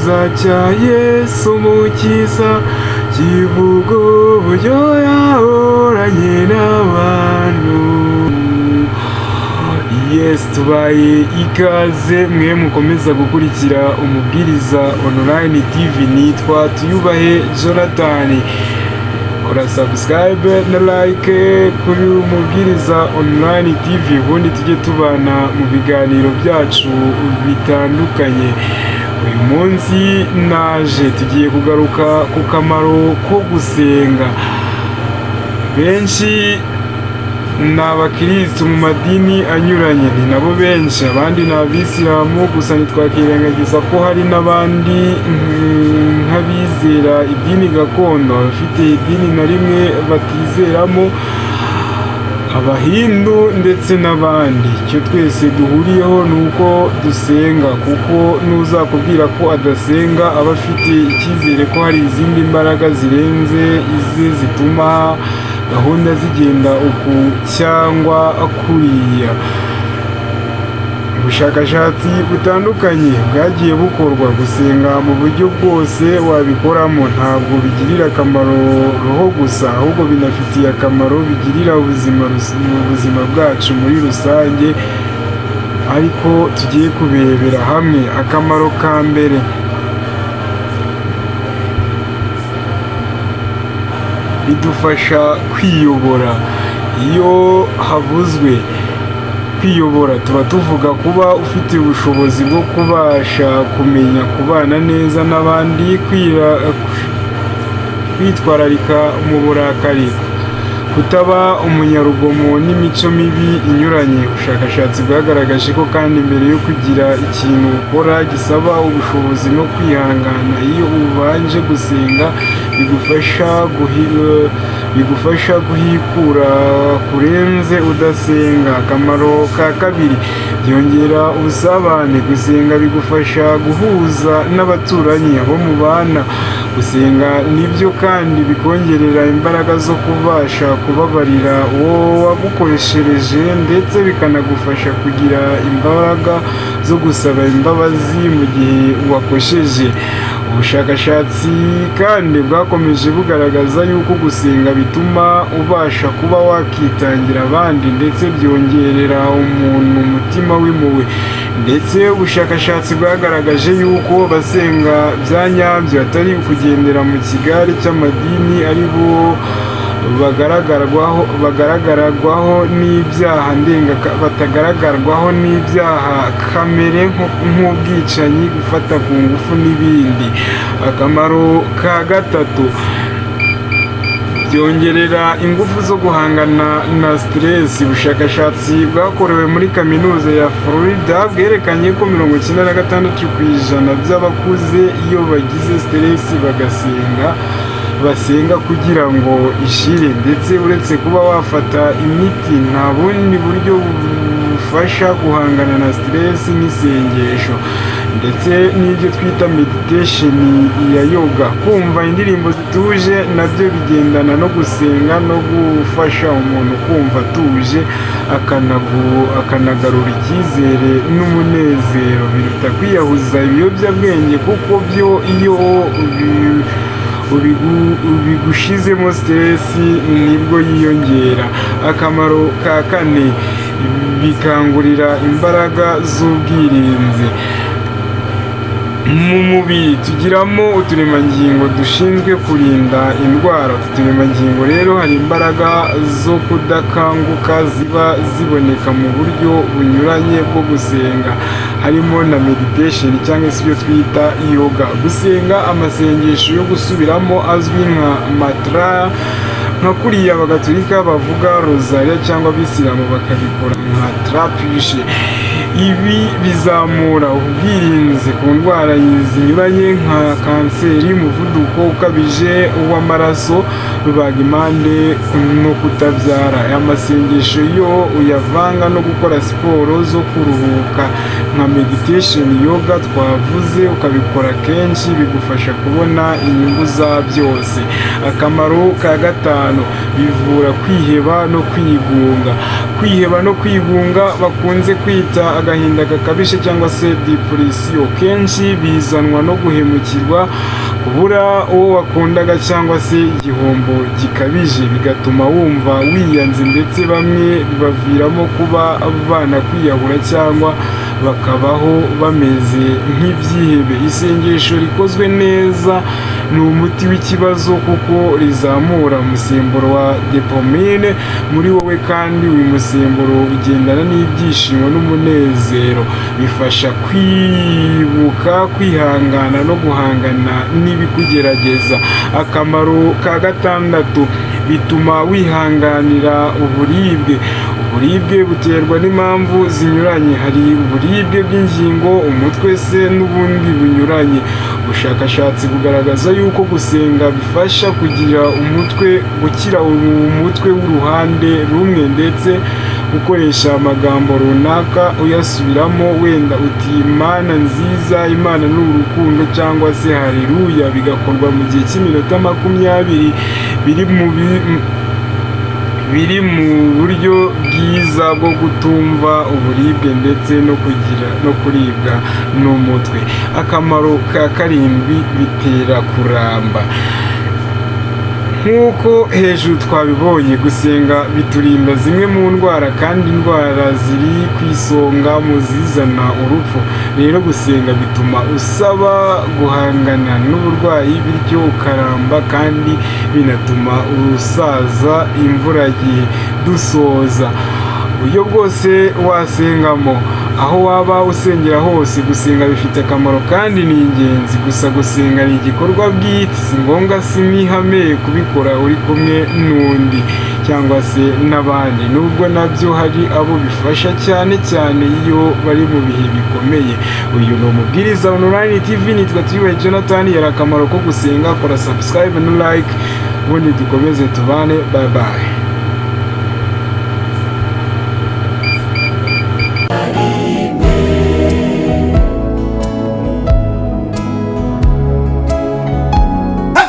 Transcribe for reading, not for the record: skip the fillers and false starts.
cyiza cya Yesu Umukiza kivuga uburyo yahoranye n'abantu. Yes, tubaye ikaze mwe mukomeza gukurikira Umubwiriza Online TV. Nitwa Tuyubahe Jonathan. Kora subscribe na like kuri Umubwiriza Online TV, ubundi tujye tubana mu biganiro byacu bitandukanye. Uyu munsi tugiye kugaruka ku kamaro ko gusenga. Benshi ni abakirisitu mu madini anyuranye, ni nabo benshi, abandi ni abisilamu, gusa ntitwakirengagiza ko hari n'abandi nk'abizera idini gakondo, abafite idini na rimwe batizeramo, abahindu ndetse n'abandi. Icyo twese duhuriyeho ni uko dusenga, kuko n'uzakubwira ko adasenga aba afite icyizere ko hari izindi mbaraga zirenze ize zituma gahunda zigenda uku cyangwa kuriya. Ubushakashatsi butandukanye bwagiye bukorwa, gusenga mu buryo bwose wabikoramo ntabwo bigirira akamaro roho gusa, ahubwo binafitiye akamaro, bigirira ubuzima bwacu muri rusange. Ariko tugiye kubirebera hamwe. Akamaro ka mbere: bidufasha kwiyobora. Iyo havuzwe kwiyobora, tuba tuvuga kuba ufite ubushobozi bwo kubasha kumenya kubana neza n'abandi, kwitwararika mu burakari, kutaba umunyarugomo n'imico mibi inyuranye. Ubushakashatsi bwagaragaje ko kandi mbere yo kugira ikintu ukora gisaba ubushobozi no kwihangana, iyo ubanje gusenga bigufasha guhikura kurenze udasenga. Akamaro ka kabiri: byongera ubusabane. Gusenga bigufasha guhuza n'abaturanyi, abo mubana. Gusenga nibyo kandi bikongerera imbaraga zo kubasha kubabarira uwo wagukoreshereje, ndetse bikanagufasha kugira imbaraga zo gusaba imbabazi mu gihe wakosheje. Ubushakashatsi kandi bwakomeje bugaragaza yuko gusenga bituma ubasha kuba wakitangira abandi, ndetse byongerera umuntu umutima w'impuhwe. Ndetse ubushakashatsi bwagaragaje yuko abasenga bya nyabyo atari ukugendera mu kigare cy'amadini ari bo batagaragarwaho n'ibyaha kamere nk'ubwicanyi, gufata ku ngufu n'ibindi. Akamaro ka gatatu: byongerera ingufu zo guhangana na stress. Ubushakashatsi bwakorewe muri kaminuza ya Florida bwerekanye ko 96% by'abakuze iyo bagize stress basenga kugira ngo ishire. Ndetse uretse kuba wafata imiti, nta bundi buryo bufasha guhangana na stress n'isengesho, ndetse n'ibyo twita meditation ya yoga. Kumva indirimbo zituje nabyo bigendana no gusenga no gufasha umuntu kumva atuje, akanagarura icyizere n'umunezero. Biruta kwiyahuza ibiyobyabwenge, kuko byo iyo ubigushizemo stress nibwo yiyongera. Akamaro ka kane: bikangurira imbaraga z'ubwirinzi. Mu mubiri tugiramo uturemangingo dushinzwe kurinda indwara. Utu turemangingo rero hari imbaraga zo kudakanguka ziba ziboneka mu buryo bunyuranye bwo gusenga, harimo na meditation cyangwa se ibyo twita yoga. Gusenga amasengesho yo gusubiramo azwi nka mantra, nka kuriya abagatolika bavuga rosaria cyangwa abisilamu bakabikora nka trapishe. Ibi bizamura ubwirinzi ku ndwara zinyuranye nka kanseri, umuvuduko ukabije w'amaraso, rubagimpande no kutabyara. Aya masengesho yo uyavanga no gukora siporo zo kuruhuka nka meditation, yoga twavuze, ukabikora kenshi, bigufasha kubona inyungu za byose. Akamaro ka gatanu: bivura kwiheba no kwigunga. kwiheba no kwigunga bakunze kwita agahinda gakabije cyangwa se depression, kenshi bizanwa no guhemukirwa, kubura uwo wakundaga cyangwa se igihombo gikabije, bigatuma wumva wiyanze ndetse bamwe bibaviramo kuba banakwiyahura cyangwa bakabaho bameze nk'ibyihebe. Isengesho rikozwe neza ni umuti w'ikibazo kuko rizamura umusemburo wa dopamine muri wowe, kandi uyu musemburo ugendana n'ibyishimo n'umunezero, bifasha kwibuka, kwihangana no guhangana n'ibikugerageza. Akamaro ka gatandatu, bituma wihanganira uburibwe. Uburibwe buterwa n'impamvu zinyuranye, hari uburibwe bw'ingingo, umutwe se n'ubundi bunyuranye. Ubushakashatsi bugaragaza yuko gusenga bifasha kugira gukira umutwe w'uruhande rumwe, ndetse gukoresha amagambo runaka uyasubiramo, wenda uti Imana nziza, Imana ni urukundo cyangwa se haleluya, bigakorwa mu gihe cy'iminota 20 biri mu buryo bwiza bwo gutumva uburibwe ndetse no kuribwa n'umutwe. Akamaro ka karindwi, bitera kuramba. Nk'uko hejuru twabibonye, gusenga biturinda zimwe mu ndwara, kandi indwara ziri ku isonga mu zizana urupfu. Rero gusenga bituma usaba guhangana n'uburwayi, bityo ukaramba, kandi binatuma usaza imburagihe. Dusoza, uburyo bwose wasengamo, aho waba usengera hose, gusenga bifite akamaro kandi ni ingenzi. Gusa gusenga ni igikorwa bwite, si ngombwa, si n'ihame kubikora uri kumwe n'undi cyangwa se n'abandi, nubwo nabyo hari abo bifasha, cyane cyane iyo bari mu bihe bikomeye. Uyu ni Umubwiriza Online TV, nitwa Tuyubahe Jonathan. Yari akamaro ko gusenga. Kora subscribe na like, ubundi dukomeze tubane. Bye bye.